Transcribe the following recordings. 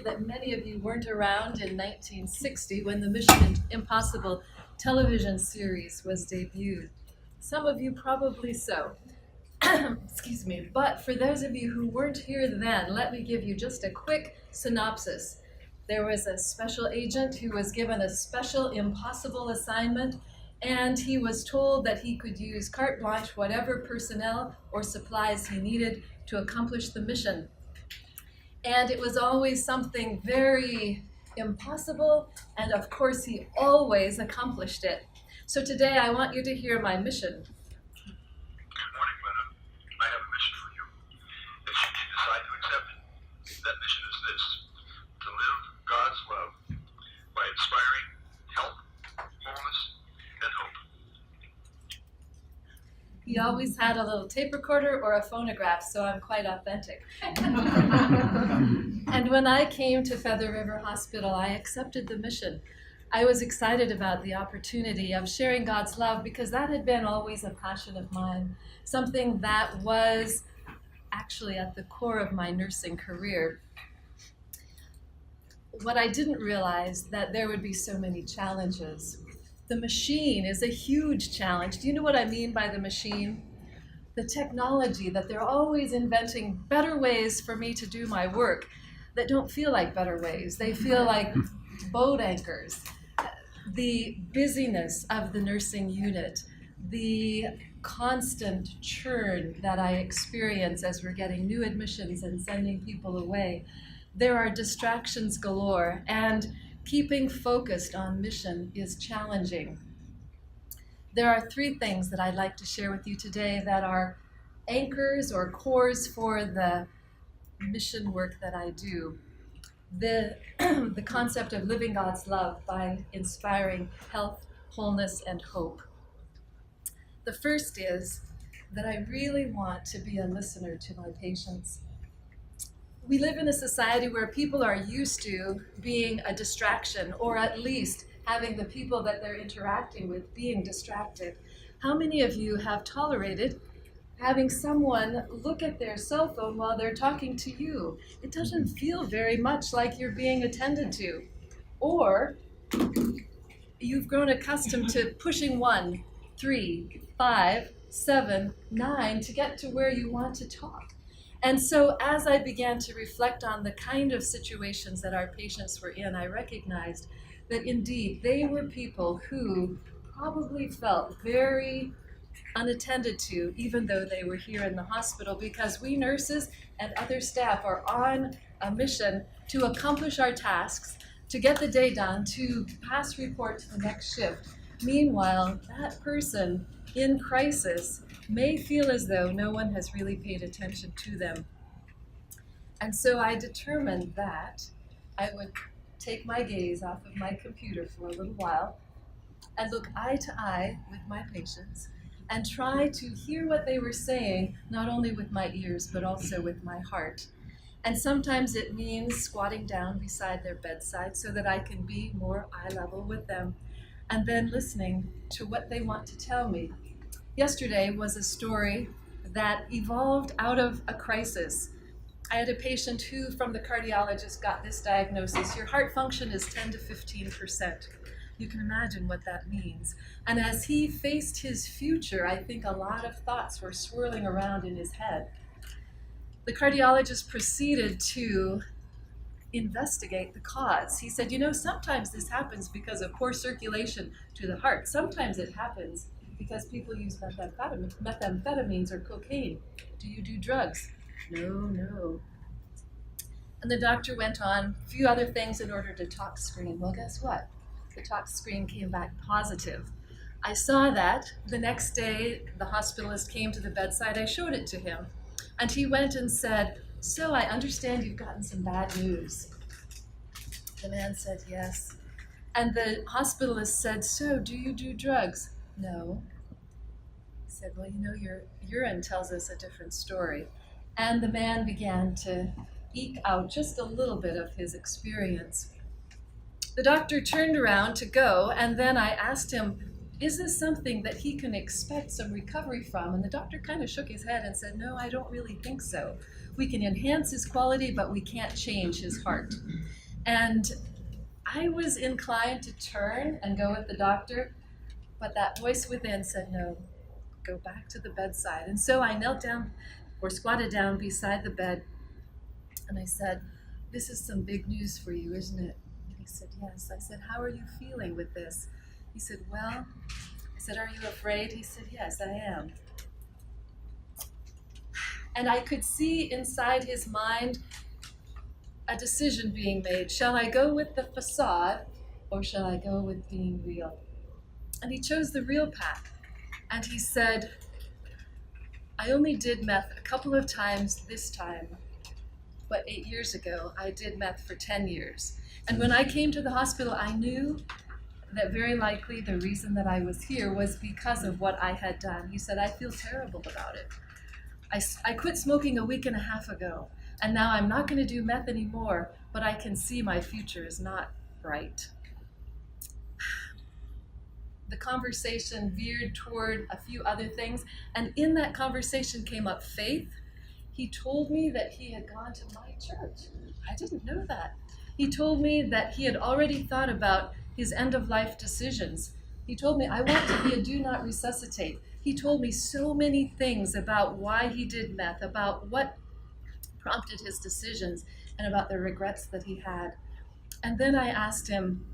figure that many of you weren't around in 1960 when the Mission Impossible television series was debuted. Some of you probably so. Excuse me. But for those of you who weren't here then, let me give you just a quick synopsis. There was a special agent who was given a special impossible assignment, and he was told that he could use carte blanche whatever personnel or supplies he needed to accomplish the mission. And it was always something very impossible, and of course he always accomplished it. So today I want you to hear my mission. Good morning, Glenna. I have a mission for you. If you decide to accept it, that mission is this: to live God's love by inspiring health, wholeness, and hope. He always had a little tape recorder or a phonograph, so I'm quite authentic. And when I came to Feather River Hospital, I accepted the mission. I was excited about the opportunity of sharing God's love because that had been always a passion of mine, something that was actually at the core of my nursing career. What I didn't realize that there would be so many challenges. The machine is a huge challenge. Do you know what I mean by the machine? The technology, that they're always inventing better ways for me to do my work that don't feel like better ways. They feel like boat anchors. The busyness of the nursing unit, the constant churn that I experience as we're getting new admissions and sending people away. There are distractions galore, and keeping focused on mission is challenging. There are three things that I'd like to share with you today that are anchors or cores for the mission work that I do. The concept of living God's love by inspiring health, wholeness, and hope. The first is that I really want to be a listener to my patients. We live in a society where people are used to being a distraction, or at least having the people that they're interacting with being distracted. How many of you have tolerated having someone look at their cell phone while they're talking to you? It doesn't feel very much like you're being attended to. Or you've grown accustomed to pushing 1, 3, 5, 7, 9 to get to where you want to talk. And so as I began to reflect on the kind of situations that our patients were in, I recognized that indeed they were people who probably felt very unattended to, even though they were here in the hospital, because we nurses and other staff are on a mission to accomplish our tasks, to get the day done, to pass report to the next shift. Meanwhile, that person in crisis may feel as though no one has really paid attention to them. And so I determined that I would take my gaze off of my computer for a little while and look eye to eye with my patients and try to hear what they were saying, not only with my ears, but also with my heart. And sometimes it means squatting down beside their bedside so that I can be more eye level with them, and then listening to what they want to tell me. Yesterday was a story that evolved out of a crisis. I had a patient who, from the cardiologist, got this diagnosis: your heart function is 10 to 15%. You can imagine what that means. And as he faced his future, I think a lot of thoughts were swirling around in his head. The cardiologist proceeded to investigate the cause. He said, sometimes this happens because of poor circulation to the heart. Sometimes it happens because people use methamphetamines or cocaine. Do you do drugs? No. And the doctor went on a few other things in order to tox screen. Well, guess what? The tox screen came back positive. I saw that. The next day, the hospitalist came to the bedside. I showed it to him. And he went and said, "So I understand you've gotten some bad news." The man said, "Yes." And the hospitalist said, "So do you do drugs?" "No." He said, "Well, your urine tells us a different story." And the man began to eke out just a little bit of his experience. The doctor turned around to go, and then I asked him, Is this something that he can expect some recovery from? And the doctor kind of shook his head and said, no, I don't really think so. We can enhance his quality, but we can't change his heart. And I was inclined to turn and go with the doctor, but that voice within said, no, go back to the bedside. And so I knelt down or squatted down beside the bed, and I said, this is some big news for you, isn't it? And he said, yes. I said, how are you feeling with this? He said, well, I said, are you afraid? He said, yes, I am. And I could see inside his mind a decision being made. Shall I go with the facade, or shall I go with being real? And he chose the real path. And he said, I only did meth a couple of times this time, but 8 years ago, I did meth for 10 years. And when I came to the hospital, I knew that very likely the reason that I was here was because of what I had done. He said, I feel terrible about it. I quit smoking a week and a half ago, and now I'm not going to do meth anymore, but I can see my future is not bright. The conversation veered toward a few other things, and in that conversation came up faith. He told me that he had gone to my church. I didn't know that. He told me that he had already thought about his end-of-life decisions. He told me, I want to be a do not resuscitate. He told me so many things about why he did meth, about what prompted his decisions, and about the regrets that he had. And then I asked him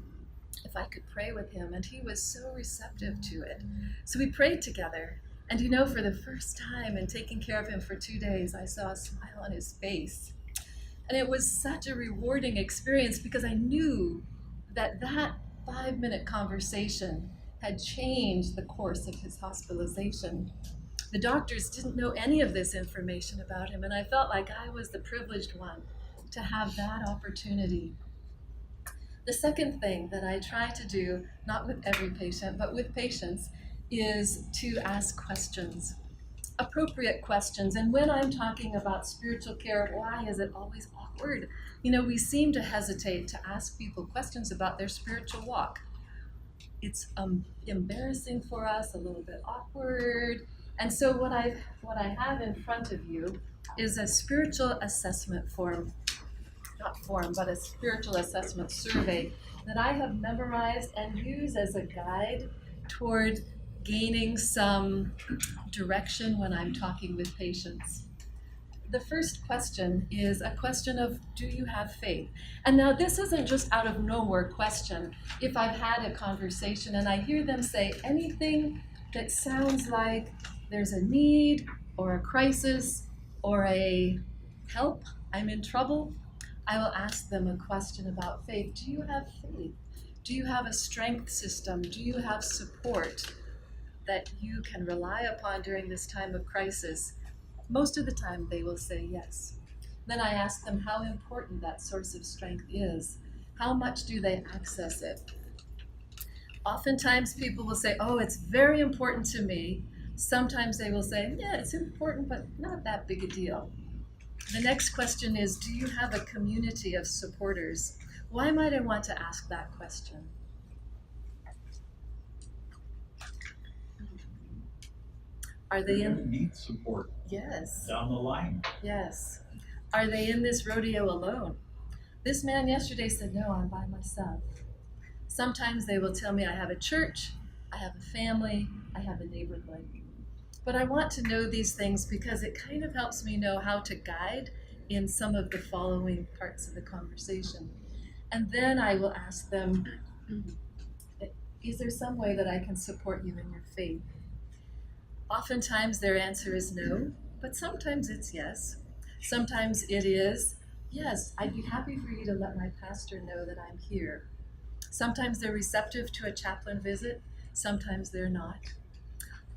if I could pray with him, and he was so receptive to it. So we prayed together. And you know, for the first time in taking care of him for 2 days, I saw a smile on his face. And it was such a rewarding experience because I knew that 5-minute conversation had changed the course of his hospitalization. The doctors didn't know any of this information about him, and I felt like I was the privileged one to have that opportunity. The second thing that I try to do, not with every patient, but with patients, is to ask questions, appropriate questions. And when I'm talking about spiritual care, why is it always awkward? You know, we seem to hesitate to ask people questions about their spiritual walk. It's embarrassing for us, a little bit awkward. And so what I have in front of you is a spiritual assessment form, but a spiritual assessment survey that I have memorized and use as a guide toward gaining some direction when I'm talking with patients. The first question is a question of, do you have faith? And now this isn't just out of nowhere question. If I've had a conversation and I hear them say anything that sounds like there's a need or a crisis or a help, I'm in trouble, I will ask them a question about faith. Do you have faith? Do you have a strength system? Do you have support that you can rely upon during this time of crisis? Most of the time they will say yes. Then I ask them how important that source of strength is. How much do they access it? Oftentimes people will say, oh, it's very important to me. Sometimes they will say, yeah, it's important, but not that big a deal. The next question is, do you have a community of supporters? Why might I want to ask that question? Are they in? Need support. Yes. Down the line. Yes. Are they in this rodeo alone? This man yesterday said, no, I'm by myself. Sometimes they will tell me I have a church, I have a family, I have a neighborhood. But I want to know these things because it kind of helps me know how to guide in some of the following parts of the conversation. And then I will ask them, is there some way that I can support you in your faith? Oftentimes their answer is no, but sometimes it's yes. Sometimes it is, yes, I'd be happy for you to let my pastor know that I'm here. Sometimes they're receptive to a chaplain visit, sometimes they're not.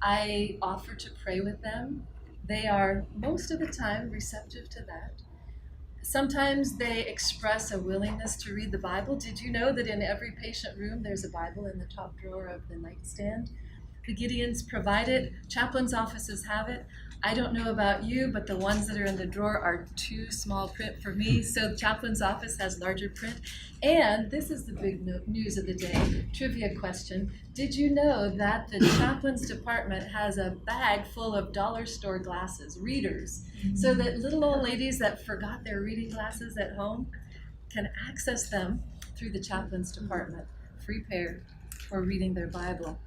I offer to pray with them. They are, most of the time, receptive to that. Sometimes they express a willingness to read the Bible. Did you know that in every patient room there's a Bible in the top drawer of the nightstand? The Gideons provide it. Chaplains' offices have it. I don't know about you, but the ones that are in the drawer are too small print for me, so the chaplain's office has larger print. And this is the big news of the day, trivia question. Did you know that the chaplain's department has a bag full of dollar store glasses, readers, so that little old ladies that forgot their reading glasses at home can access them through the chaplain's department, free pair for reading their Bible.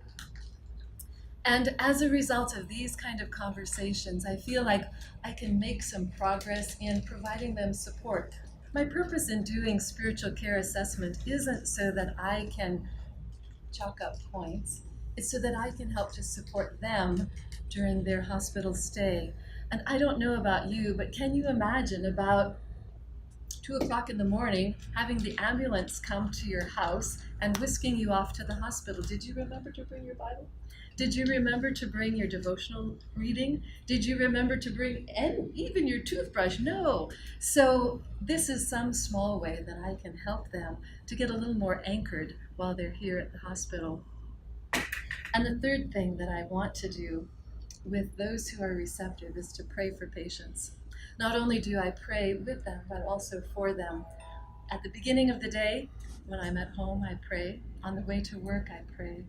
And as a result of these kind of conversations, I feel like I can make some progress in providing them support. My purpose in doing spiritual care assessment isn't so that I can chalk up points. It's so that I can help to support them during their hospital stay. And I don't know about you, but can you imagine about 2 o'clock in the morning, having the ambulance come to your house and whisking you off to the hospital? Did you remember to bring your Bible? Did you remember to bring your devotional reading? Did you remember to bring even your toothbrush? No. So this is some small way that I can help them to get a little more anchored while they're here at the hospital. And the third thing that I want to do with those who are receptive is to pray for patients. Not only do I pray with them, but also for them. At the beginning of the day, when I'm at home, I pray. On the way to work, I pray.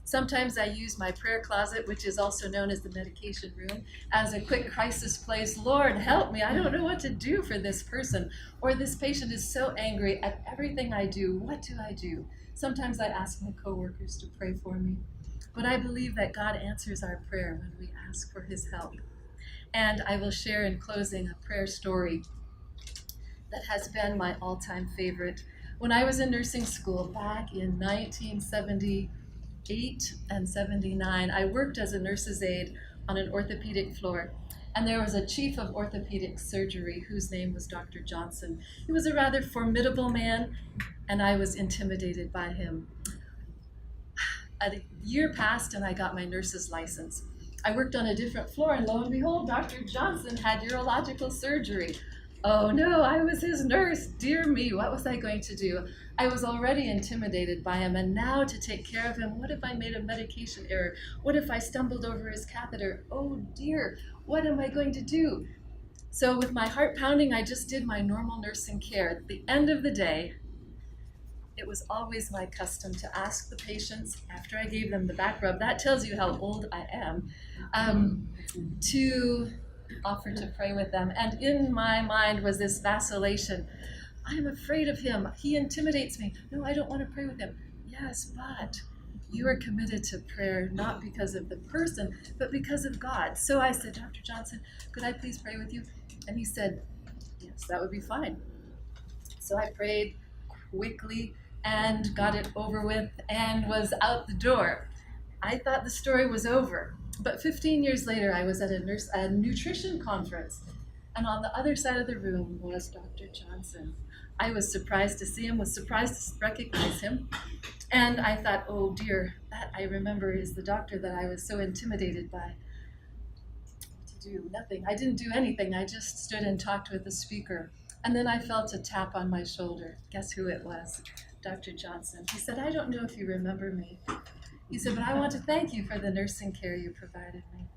Sometimes I use my prayer closet, which is also known as the medication room, as a quick crisis place. Lord, help me. I don't know what to do for this person. Or this patient is so angry at everything I do. What do I do? Sometimes I ask my coworkers to pray for me. But I believe that God answers our prayer when we ask for his help. And I will share in closing a prayer story that has been my all-time favorite. When I was in nursing school back in 1978 and 79, I worked as a nurse's aide on an orthopedic floor. And there was a chief of orthopedic surgery whose name was Dr. Johnson. He was a rather formidable man, and I was intimidated by him. A year passed and I got my nurse's license. I worked on a different floor, and lo and behold, Dr. Johnson had urological surgery. Oh no, I was his nurse. Dear me, what was I going to do? I was already intimidated by him, and now to take care of him, what if I made a medication error? What if I stumbled over his catheter? Oh dear, what am I going to do? So with my heart pounding, I just did my normal nursing care. At the end of the day, it was always my custom to ask the patients, after I gave them the back rub, that tells you how old I am, to offer to pray with them. And in my mind was this vacillation. I'm afraid of him. He intimidates me. No, I don't want to pray with him. Yes, but you are committed to prayer, not because of the person, but because of God. So I said, Dr. Johnson, could I please pray with you? And he said, yes, that would be fine. So I prayed quickly and got it over with and was out the door. I thought the story was over. But 15 years later, I was at a nutrition conference, and on the other side of the room was Dr. Johnson. I was surprised to see him, was surprised to recognize him. And I thought, oh dear, that I remember is the doctor that I was so intimidated by. To do nothing. I didn't do anything. I just stood and talked with the speaker. And then I felt a tap on my shoulder. Guess who it was? Dr. Johnson. He said, I don't know if you remember me. He said, but I want to thank you for the nursing care you provided me.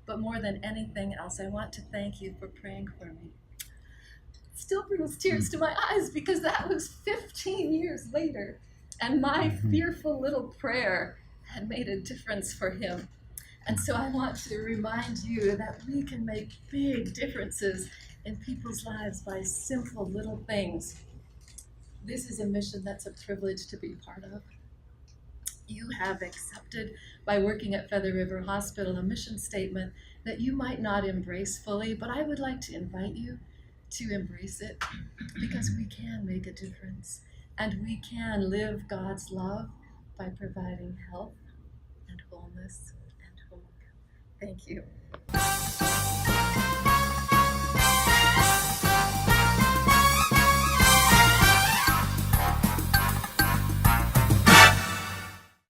But more than anything else, I want to thank you for praying for me. It still brings tears to my eyes because that was 15 years later. And my fearful little prayer had made a difference for him. And so I want to remind you that we can make big differences in people's lives by simple little things. This is a mission that's a privilege to be part of. You have accepted, by working at Feather River Hospital, a mission statement that you might not embrace fully, but I would like to invite you to embrace it, because we can make a difference, and we can live God's love by providing health and wholeness and hope. Thank you.